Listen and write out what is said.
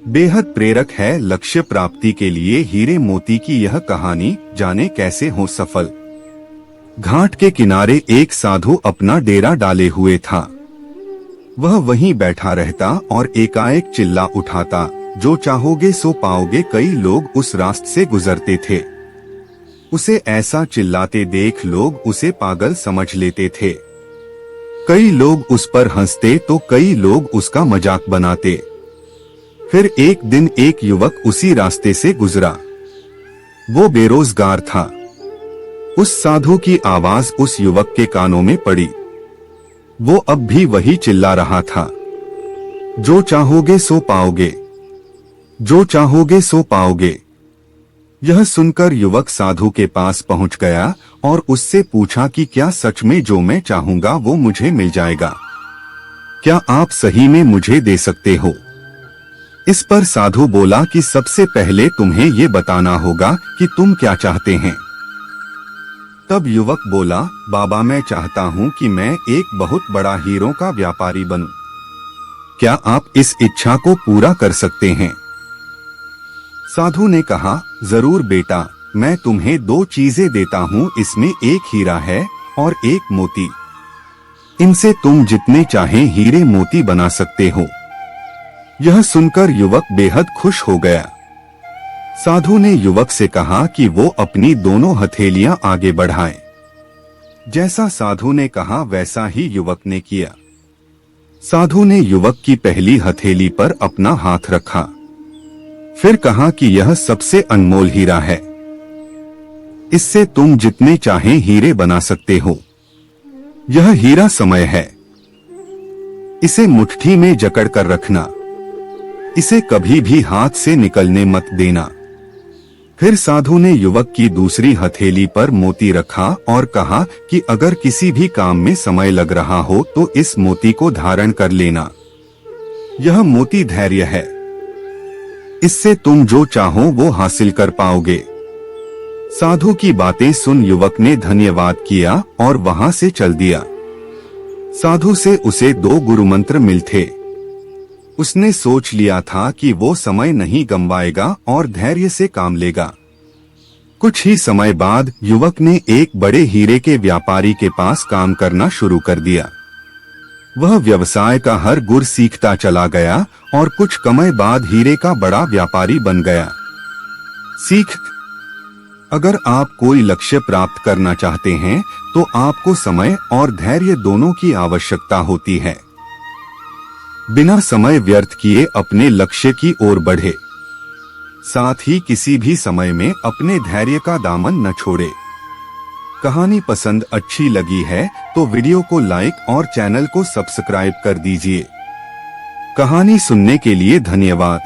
बेहद प्रेरक है लक्ष्य प्राप्ति के लिए हीरे मोती की यह कहानी, जाने कैसे हो सफल। घाट के किनारे एक साधु अपना डेरा डाले हुए था। वह वहीं बैठा रहता और एकाएक चिल्ला उठाता, जो चाहोगे सो पाओगे। कई लोग उस रास्ते से गुजरते थे। उसे ऐसा चिल्लाते देख लोग उसे पागल समझ लेते थे। कई लोग उस पर हंसते तो कई लोग उसका मजाक बनाते। फिर एक दिन एक युवक उसी रास्ते से गुजरा। वो बेरोजगार था। उस साधु की आवाज उस युवक के कानों में पड़ी। वो अब भी वही चिल्ला रहा था, जो चाहोगे सो पाओगे, जो चाहोगे सो पाओगे। यह सुनकर युवक साधु के पास पहुंच गया और उससे पूछा कि क्या सच में जो मैं चाहूंगा वो मुझे मिल जाएगा? क्या आप सही में मुझे दे सकते हो? इस पर साधु बोला कि सबसे पहले तुम्हें ये बताना होगा कि तुम क्या चाहते हैं। तब युवक बोला, बाबा मैं चाहता हूँ कि मैं एक बहुत बड़ा हीरों का व्यापारी बनूं। क्या आप इस इच्छा को पूरा कर सकते हैं? साधु ने कहा, जरूर बेटा, मैं तुम्हें दो चीजें देता हूँ। इसमें एक हीरा है और एक मोती। इनसे तुम जितने चाहें हीरे मोती बना सकते हो। यह सुनकर युवक बेहद खुश हो गया। साधु ने युवक से कहा कि वो अपनी दोनों हथेलियां आगे बढ़ाए। जैसा साधु ने कहा वैसा ही युवक ने किया। साधु ने युवक की पहली हथेली पर अपना हाथ रखा। फिर कहा कि यह सबसे अनमोल हीरा है। इससे तुम जितने चाहें हीरे बना सकते हो। यह हीरा समय है। इसे मुट्ठी में जकड़ कर रखना। इसे कभी भी हाथ से निकलने मत देना। फिर साधु ने युवक की दूसरी हथेली पर मोती रखा और कहा कि अगर किसी भी काम में समय लग रहा हो तो इस मोती को धारण कर लेना। यह मोती धैर्य है। इससे तुम जो चाहो वो हासिल कर पाओगे। साधु की बातें सुन युवक ने धन्यवाद किया और वहां से चल दिया। साधु से उसे दो गुरु मंत्र मिल थे। उसने सोच लिया था कि वो समय नहीं गंवाएगा और धैर्य से काम लेगा। कुछ ही समय बाद युवक ने एक बड़े हीरे के व्यापारी के पास काम करना शुरू कर दिया। वह व्यवसाय का हर गुर सीखता चला गया और कुछ समय बाद हीरे का बड़ा व्यापारी बन गया। सीख, अगर आप कोई लक्ष्य प्राप्त करना चाहते हैं तो आपको समय और धैर्य दोनों की आवश्यकता होती है। बिना समय व्यर्थ किए अपने लक्ष्य की ओर बढ़े। साथ ही किसी भी समय में अपने धैर्य का दामन न छोड़े। कहानी पसंद अच्छी लगी है तो वीडियो को लाइक और चैनल को सब्सक्राइब कर दीजिए। कहानी सुनने के लिए धन्यवाद।